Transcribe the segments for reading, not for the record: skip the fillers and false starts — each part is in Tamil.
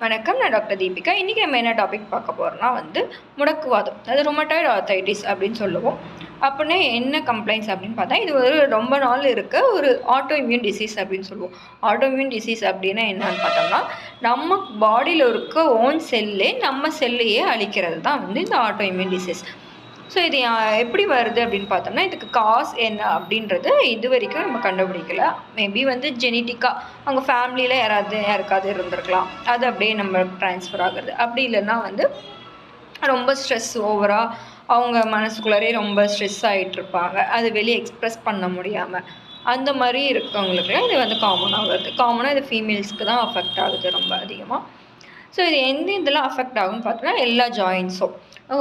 வணக்கம். நான் டாக்டர் தீபிகா. இன்றைக்கி நம்ம என்ன டாபிக் பார்க்க போகிறோம்னா முடக்குவாதம். அது ருமட்டாய்டு ஆர்த்தைட்டிஸ் அப்படின்னு சொல்லுவோம். அப்படின்னா என்ன கம்ப்ளைண்ட்ஸ் அப்படின்னு பார்த்தா, இது ஒரு ரொம்ப நாள் இருக்க ஒரு ஆட்டோ இம்யூன் டிசீஸ் அப்படின்னு சொல்லுவோம். ஆட்டோ இம்யூன் டிசீஸ் அப்படின்னா என்னன்னு பார்த்தோம்னா, நம்ம பாடியில் இருக்க ஓன் செல்லே நம்ம செல்லையே அழிக்கிறது தான் இந்த ஆட்டோ இம்யூன் டிசீஸ். ஸோ இது எப்படி வருது அப்படின்னு பார்த்தோம்னா, இதுக்கு காஸ் என்ன அப்படின்றது இது வரைக்கும் நம்ம கண்டுபிடிக்கல. மேபி ஜெனட்டிக்காக அவங்க ஃபேமிலியில் யாருக்காவது இருந்திருக்கலாம். அது அப்படியே நம்ம ட்ரான்ஸ்ஃபர் ஆகுறது. அப்படி இல்லைன்னா ரொம்ப ஸ்ட்ரெஸ் ஓவராக அவங்க மனசுக்குள்ளாரே ரொம்ப ஸ்ட்ரெஸ் ஆகிட்டுருப்பாங்க. அது வெளியே எக்ஸ்ப்ரெஸ் பண்ண முடியாமல் அந்த மாதிரி இருக்கவங்களுக்குலாம் இது காமனாக வருது. காமனாக இது ஃபீமேல்ஸ்க்கு தான் அஃபெக்ட் ஆகுது ரொம்ப அதிகமாக. ஸோ இது எந்த இதெல்லாம் அஃபெக்ட் ஆகும்னு பார்த்தோன்னா, எல்லா ஜாயின்ஸும்.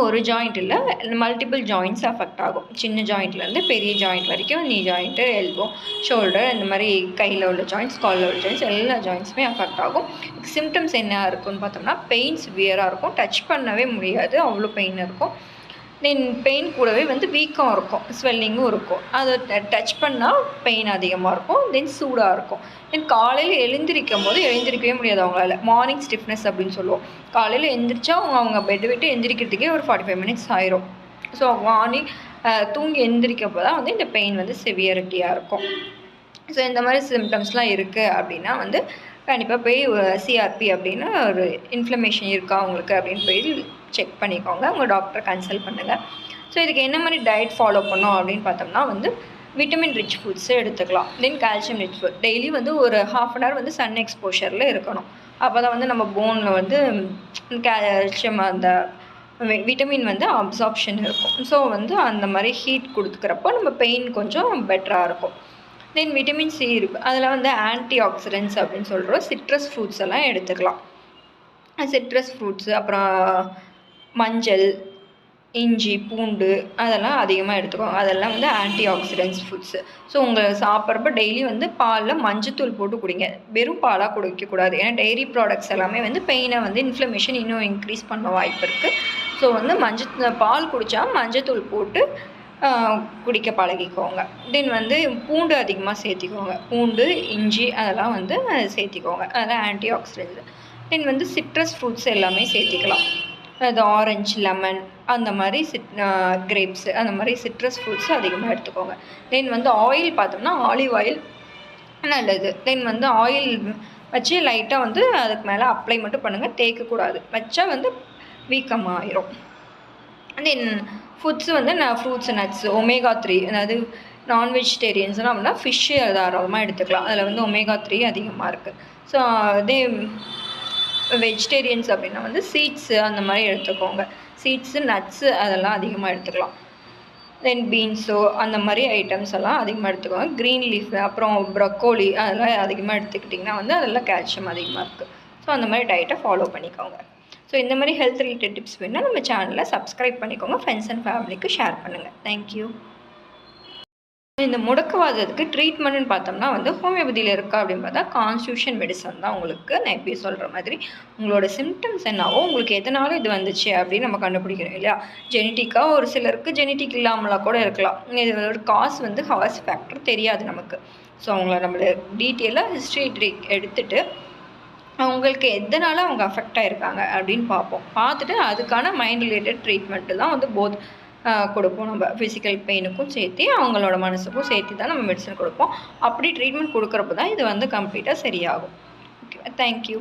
ஒரு ஜாயிண்ட் இல்லை, மல்டிபிள் ஜாயின்ட்ஸ் அஃபெக்ட் ஆகும். சின்ன ஜாயிண்ட்லேருந்து பெரிய ஜாயிண்ட் வரைக்கும், நீ ஜாயிண்ட்டு, எல்போ, ஷோல்டர், இந்த மாதிரி கையில் உள்ள ஜாயின்ட்ஸ், காலில் உள்ள ஜாயின்ட்ஸ், எல்லா ஜாயின்ட்ஸுமே அஃபெக்ட் ஆகும். சிம்டம்ஸ் என்ன இருக்குன்னு பார்த்தோம்னா, பெயின் சிவியராக இருக்கும். டச் பண்ணவே முடியாது, அவ்வளோ பெயின் இருக்கும். தென் பெயின் கூடவே வீக்கம் இருக்கும், ஸ்வெல்லிங்கும் இருக்கும். அதை டச் பண்ணால் பெயின் அதிகமாக இருக்கும். தென் சூடாக இருக்கும். தென் காலையில் எழுந்திரிக்கவே முடியாது அவங்களால. மார்னிங் ஸ்டிஃப்னஸ் அப்படின்னு சொல்லுவோம். காலையில் எழுந்திரிச்சா அவங்க பெட்டை விட்டு எந்திரிக்கிறதுக்கே ஒரு 45 மினிட்ஸ் ஆயிரும். ஸோ மார்னிங் தூங்கி எந்திரிக்கப்போ தான் இந்த பெயின் சிவியரிட்டியாக இருக்கும். ஸோ இந்த மாதிரி சிம்டம்ஸ்லாம் இருக்குது அப்படின்னா கண்டிப்பாக போய் சிஆர்பி அப்படின்னு ஒரு இன்ஃப்ளமேஷன் இருக்கா அவங்களுக்கு அப்படின்னு போய் செக் பண்ணிக்கோங்க. உங்கள் டாக்டரை கன்சல்ட் பண்ணுங்கள். ஸோ இதுக்கு என்ன மாதிரி டயட் ஃபாலோ பண்ணோம் அப்படின்னு பார்த்தோம்னா விட்டமின் ரிச் ஃபுட்ஸு எடுத்துக்கலாம். தென் கால்சியம் ரிச் ஃபுட் டெய்லி ஒரு ½ அன் ஹவர் சன் எக்ஸ்போஷரில் இருக்கணும். அப்போ தான் நம்ம போனில் கால்சியம் அந்த விட்டமின் அப்சார்ப்ஷன் இருக்கும். ஸோ அந்த மாதிரி ஹீட் கொடுத்துக்கிறப்போ நம்ம பெயின் கொஞ்சம் பெட்டராக இருக்கும். தென் விட்டமின் சி இருக்குது. அதில் ஆன்டி ஆக்சிடென்ட்ஸ் அப்படின்னு சொல்கிறோம். சிட்ரஸ் ஃப்ரூட்ஸ் எல்லாம் எடுத்துக்கலாம். சிட்ரஸ் ஃப்ரூட்ஸு, அப்புறம் மஞ்சள், இஞ்சி, பூண்டு அதெல்லாம் அதிகமாக எடுத்துக்கோங்க. அதெல்லாம் ஆன்டி ஆக்சிடென்ட்ஸ் ஃபுட்ஸு. ஸோ உங்கள் சாப்பிட்றப்ப டெய்லி பாலில் மஞ்சத்தூள் போட்டு குடிங்க. வெறும் பாலாக குடிக்கக்கூடாது. ஏன்னா டெய்ரி ப்ராடக்ட்ஸ் எல்லாமே பெயினை இன்ஃப்ளமேஷன் இன்னும் இன்க்ரீஸ் பண்ண வாய்ப்பு இருக்குது. ஸோ பால் குடித்தா மஞ்சத்தூள் போட்டு குடிக்க பழகிக்கோங்க. தென் பூண்டு அதிகமாக சேர்த்திக்கோங்க. பூண்டு, இஞ்சி அதெல்லாம் சேர்த்திக்கோங்க. அதெல்லாம் ஆன்டி ஆக்சிடென்ட்ஸு. தென் சிட்ரஸ் ஃப்ரூட்ஸ் எல்லாமே சேர்த்திக்கலாம். அது ஆரஞ்சு, லெமன் அந்த மாதிரி கிரேப்ஸு அந்த மாதிரி சிட்ரஸ் ஃப்ரூட்ஸு அதிகமாக எடுத்துக்கோங்க. தென் ஆயில் பார்த்தோம்னா ஆலிவ் ஆயில் நல்லது. தென் ஆயில் வச்சு லைட்டாக அதுக்கு மேலே அப்ளை மட்டும் பண்ணுங்கள். தேய்க்கக்கூடாது. வச்சா வீக்கமாயிரும். தென் ஃபுட்ஸு நான் ஃப்ரூட்ஸ், நட்ஸு, ஒமேகா 3 அதாவது நான் வெஜிடேரியன்ஸ்னால் அப்படின்னா ஃபிஷ்ஷு தாராளமாக எடுத்துக்கலாம். அதில் ஒமேகா 3 அதிகமாக இருக்குது. ஸோ அதே வெஜிடேரியன்ஸ் அப்படின்னா சீட்ஸு அந்த மாதிரி எடுத்துக்கோங்க. சீட்ஸு, நட்ஸு அதெல்லாம் அதிகமாக எடுத்துக்கலாம். தென் பீன்ஸோ அந்த மாதிரி ஐட்டம்ஸ் எல்லாம் அதிகமாக எடுத்துக்கோங்க. க்ரீன் லீஃப், அப்புறம் ப்ரொக்கோலி அதெல்லாம் அதிகமாக எடுத்துக்கிட்டிங்கன்னா அதெல்லாம் கால்சியம் அதிகமாக இருக்குது. ஸோ அந்த மாதிரி டயட்டை ஃபாலோ பண்ணிக்கோங்க. ஸோ இந்த மாதிரி ஹெல்த் ரிலேட்டட் டிப்ஸ் வேணுன்னா நம்ம சேனலை சப்ஸ்கிரைப் பண்ணிக்கோங்க. ஃப்ரெண்ட்ஸ் அண்ட் ஃபேமிலிக்கு ஷேர் பண்ணுங்கள். தேங்க்யூ. இந்த முடக்குவாதத்துக்கு ட்ரீட்மெண்ட்னு பார்த்தோம்னா ஹோமியோபதியில் இருக்கா அப்படின்னு பார்த்தா கான்ஸ்டியூஷன் மெடிசன் தான். உங்களுக்கு நான் எப்பயும் சொல்கிற மாதிரி உங்களோட சிம்டம்ஸ் என்னவோ, உங்களுக்கு எதனால இது வந்துச்சு அப்படின்னு நம்ம கண்டுபிடிக்கணும் இல்லையா. ஜெனட்டிக்காக ஒரு சிலருக்கு ஜெனட்டிக் இல்லாமலாம் கூட இருக்கலாம். இது ஒரு காஸ் ஹார்ஸ் ஃபேக்டர் தெரியாது நமக்கு. ஸோ அவங்கள நம்மளோட டீட்டெயிலாக ஹிஸ்ட்ரி எடுத்துகிட்டு அவங்களுக்கு எதனால் அவங்க அஃபெக்ட் ஆகிருக்காங்க அப்படின்னு பார்ப்போம். பார்த்துட்டு அதுக்கான மைண்ட் ரிலேட்டட் ட்ரீட்மெண்ட்டு தான் போத் கொடுப்போம். நம்ம ஃபிசிக்கல் பெயினுக்கும் சேர்த்து அவங்களோட மனசுக்கும் சேர்த்து தான் நம்ம மெடிசன் கொடுப்போம். அப்படி ட்ரீட்மெண்ட் கொடுக்குறப்ப தான் இது கம்ப்ளீட்டாக சரியாகும். Okay, thank you.